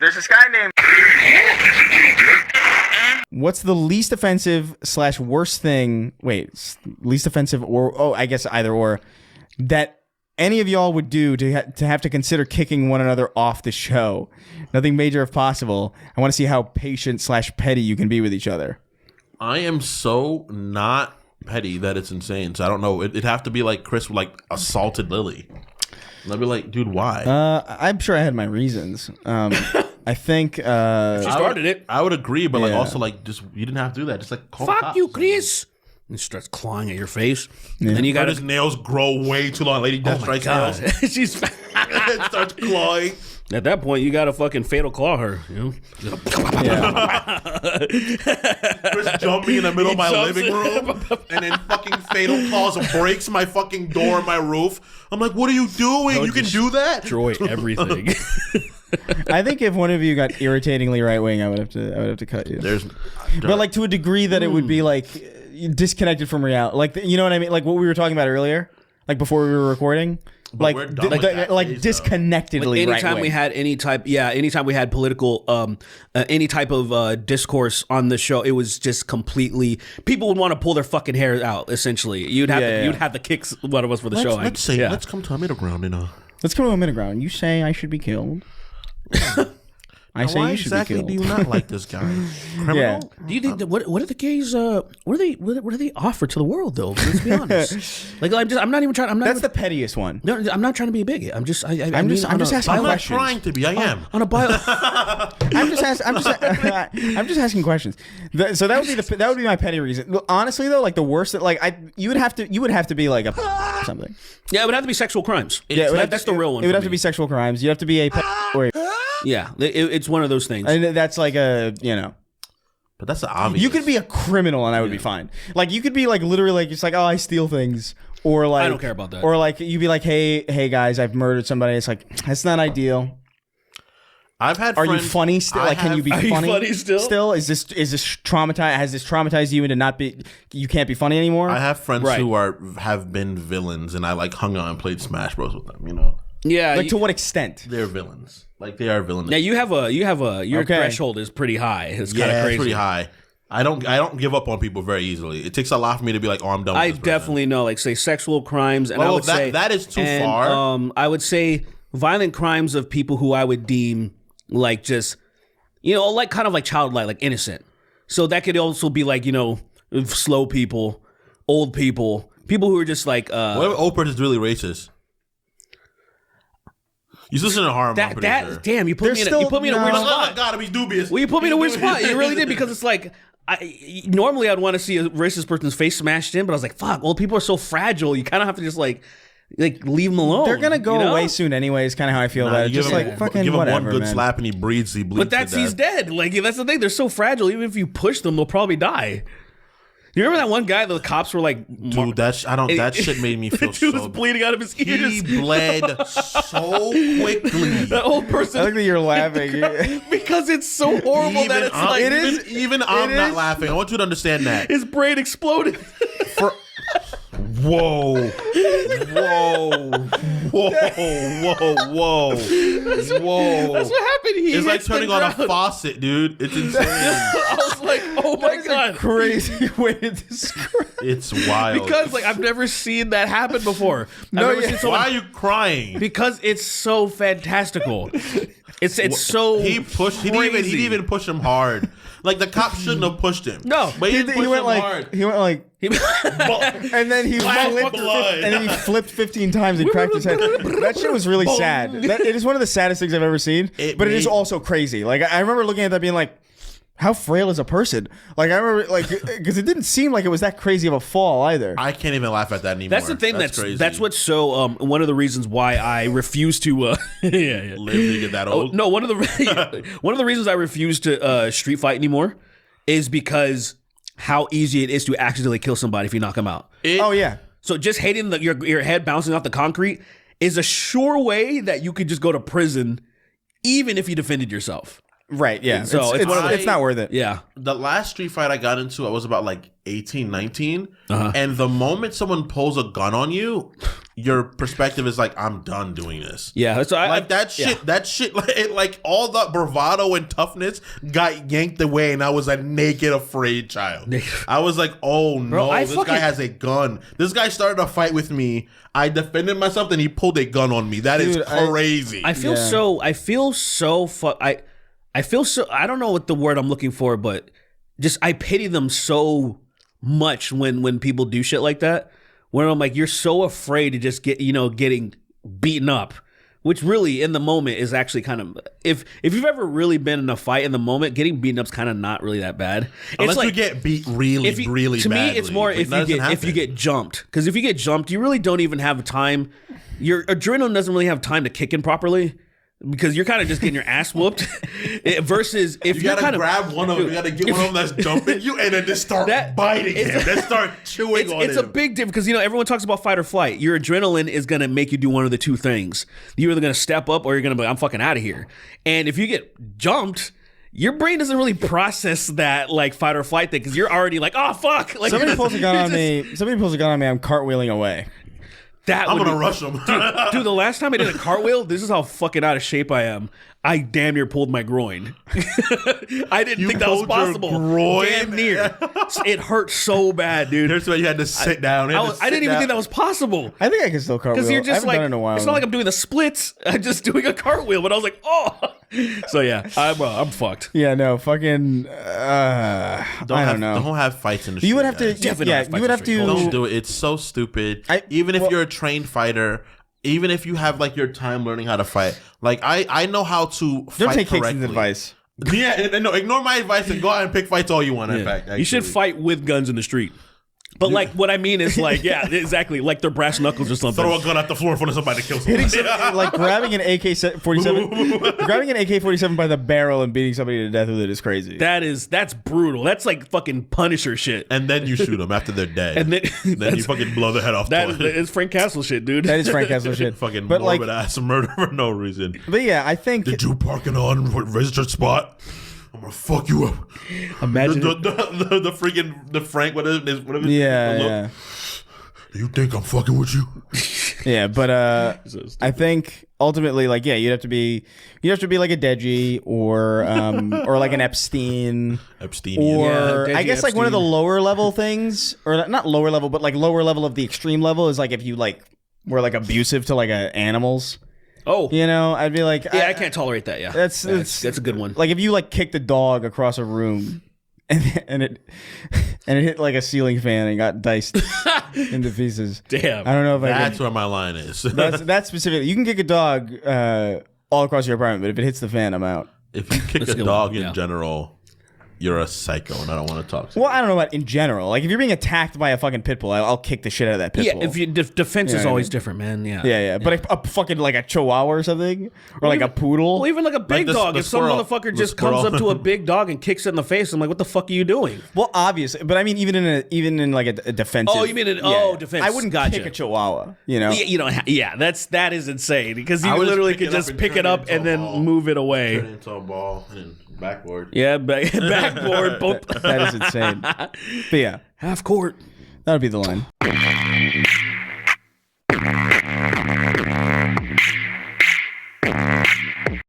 There's this guy named... What's the least offensive / worst thing... Wait, least offensive or... Oh, I guess either or. That any of y'all would do to have to consider kicking one another off the show. Nothing major if possible. I want to see how patient / petty you can be with each other. I am so not petty that it's insane. So I don't know. It'd have to be like Chris like assaulted Lily. And I'd be like, dude, why? I'm sure I had my reasons. I think she started it. I would agree, but like also like just you didn't have to do that. Just like call fuck you, Chris. And she starts clawing at your face. Yeah. And you got his nails grow way too long. Lady Death strikes nails. She's starts clawing. At that point, you got to fucking fatal claw her. You know? Chris jumping in the middle of my living room, and then fucking fatal claws breaks my fucking door and my roof. I'm like, what are you doing? You can do that? Destroy everything. I think if one of you got irritatingly right wing, I would have to cut you. But like to a degree that it would be like disconnected from reality. Like you know what I mean? Like what we were talking about earlier, like before we were recording. But Like disconnectedly like anytime right-wing. we had anytime we had political any type of discourse on the show, it was just completely people would want to pull their fucking hair out. Essentially, you'd have to kick one of us for the show. Let's come to a middle ground Let's come to a middle ground. You say I should be killed. I say you should be killed. Do you not like this guy? Criminal? Yeah. Do you think what are the gays? What do they offer to the world though? Let's be honest. I'm not even trying. That's the pettiest one. No, I'm not trying to be a bigot. I'm just asking I'm not questions. trying to be. I am On a bio. I'm just asking questions. So that would be my petty reason. Honestly though, like the worst that like you would have to be like a something. Yeah, it would have to be sexual crimes. That's the real one. It would have to be sexual crimes. You have to be a or yeah, it's one of those things. And that's like a But that's the obvious. You could be a criminal and I would be fine. Like you could be like literally like it's like oh I steal things or like I don't care about that. Or like you'd be like hey guys I've murdered somebody. It's like that's not ideal. I've had. Are you funny still? Like can you be funny? Are you funny still? Still is this traumatized? Has this traumatized you into not be? You can't be funny anymore. I have friends who have been villains and I like hung out and played Smash Bros with them. You know. Yeah. Like to what extent? They're villains. Like they are villains. Now your threshold is pretty high. It's kind of crazy. It's pretty high. I don't give up on people very easily. It takes a lot for me to be like, oh, I'm done with this person. definitely know, like say sexual crimes, and I would say that is too far. I would say violent crimes of people who I would deem like just like kind of like childlike, like innocent. So that could also be like slow people, old people who are just like. What if old person is really racist? You listen to harm. Damn, you put me in a weird spot. Gotta be dubious. Well, you put me in a weird spot. You really did because it's like. Normally I'd want to see a racist person's face smashed in, but I was like, "Fuck!" Old people are so fragile. You kind of have to just like leave them alone. They're gonna go away soon, anyways. Kind of how I feel about it. Just like fucking give him whatever, one good man. slap and he bleeds. But he's dead. Like that's the thing. They're so fragile. Even if you push them, they'll probably die. You remember that one guy? The cops were like, "Dude, that shit made me feel so." He was bleeding out of his ears. He bled so quickly. That old person. I think that you're laughing because it's so horrible that it's like it is. Even I'm not laughing. I want you to understand that his brain exploded. Whoa. That's what happened. It's like turning on a faucet, dude. It's insane. I was like, oh my god, crazy way to describe. It's wild because like I've never seen that happen before. Why are you crying? Because it's so fantastical. It's so he didn't even push him hard. Like the cop shouldn't have pushed him. No, but he went hard. And then he flipped, and then he flipped 15 times and cracked his head. That shit was really sad. It is one of the saddest things I've ever seen. But it is also crazy. Like I remember looking at that being like, how frail is a person? Like I remember, like because it didn't seem like it was that crazy of a fall either. I can't even laugh at that anymore. That's the thing. That's crazy. That's what's so. One of the reasons why I refuse to. Live to get that old. No, one of the reasons I refuse to street fight anymore is because how easy it is to accidentally kill somebody if you knock them out. So just hating your head bouncing off the concrete is a sure way that you could just go to prison, even if you defended yourself. Right, yeah. So It's not worth it. Yeah. The last street fight I got into, I was about like 18, 19. And the moment someone pulls a gun on you, your perspective is like, I'm done doing this. Yeah. So That shit, like all the bravado and toughness got yanked away, and I was a naked, afraid child. I was like, oh no, this guy has a gun. This guy started a fight with me. I defended myself, and he pulled a gun on me. That is crazy. I feel so, I don't know what the word I'm looking for, but just I pity them so much when people do shit like that. When I'm like, you're so afraid to just getting beaten up, which really in the moment is actually kind of, if you've ever really been in a fight in the moment, getting beaten up's kind of not really that bad. Unless you get beat really badly. To me, it's more if you get jumped. Because if you get jumped, you really don't even have time. Your adrenaline doesn't really have time to kick in properly. Because you're kind of just getting your ass whooped, versus if you gotta grab one of them, you gotta get one of them that's jumping you, and then just start biting him, then start chewing on him. It's a big difference because everyone talks about fight or flight. Your adrenaline is gonna make you do one of the two things. You're either gonna step up or you're gonna be like, I'm fucking out of here. And if you get jumped, your brain doesn't really process that like fight or flight thing because you're already like, oh fuck. Like, somebody pulls a gun on me. I'm cartwheeling away. I'm gonna rush him. Dude, the last time I did a cartwheel, this is how fucking out of shape I am. I damn near pulled my groin. I didn't think that was possible. Groin? Damn near. It hurt so bad, dude. That's why you had to sit down. I didn't even think that was possible. I think I can still cartwheel. Because you're just I haven't done it in a while. It's not like I'm doing the splits. I'm just doing a cartwheel. But I was like, oh. So yeah, I'm fucked. Yeah, no, fucking. I don't know. Don't have fights in the street. You would have to. Definitely Yeah, you would have to. Don't do it. It's so stupid. Even if you're a trained fighter. Even if you have like your time learning how to fight, like I know how to fight Don't take correctly. Kingston's advice. Yeah, no, ignore my advice and go out and pick fights all you want. Yeah. In fact, you should fight with guns in the street. But like what I mean is like, yeah, exactly, like they're brass knuckles or something. Throw a gun at the floor in front of somebody to kill somebody. Like grabbing an AK-47, grabbing an AK-47 by the barrel and beating somebody to death with it is crazy. That's brutal. That's like fucking Punisher shit. And then you shoot them after they're dead. And then you fucking blow their head off. That is Frank Castle shit, dude. That is Frank Castle shit. Fucking but morbid ass murder for no reason. But yeah, I think. Did you park in an unregistered spot? I'm gonna fuck you up. Imagine the freaking Frank. Whatever. Yeah. You think I'm fucking with you? Yeah, but I think ultimately, like, yeah, you'd have to be like a Deji or like an Epstein, or yeah, I guess like one of the lower level things, or not lower level, but like lower level of the extreme level is like if you like were like abusive to like animals. Oh, I'd be like, yeah, I can't tolerate that. Yeah, that's a good one. Like if you like kicked a dog across a room. And it hit like a ceiling fan and got diced into pieces. Damn, I don't know if that's where my line is. That's specific. You can kick a dog all across your apartment, but if it hits the fan, I'm out. If you kick a dog in general, you're a psycho, and I don't want to talk to you. Well, I don't know about in general. Like if you're being attacked by a fucking pit bull, I'll kick the shit out of that pit bull. Yeah, if you defense is always different, man. Yeah, yeah. But a fucking like a chihuahua or something, or like a poodle, well, even like a big dog. If some motherfucker just comes up to a big dog and kicks it in the face, I'm like, what the fuck are you doing? Well, obviously, but I mean, even in like a defensive. Oh, you mean defense? I wouldn't kick a chihuahua. Yeah, that is insane because you literally could just pick it up and then move it away. Turn it into a ball and then backboard. Yeah, backboard. That is insane. But yeah, half court. That would be the line.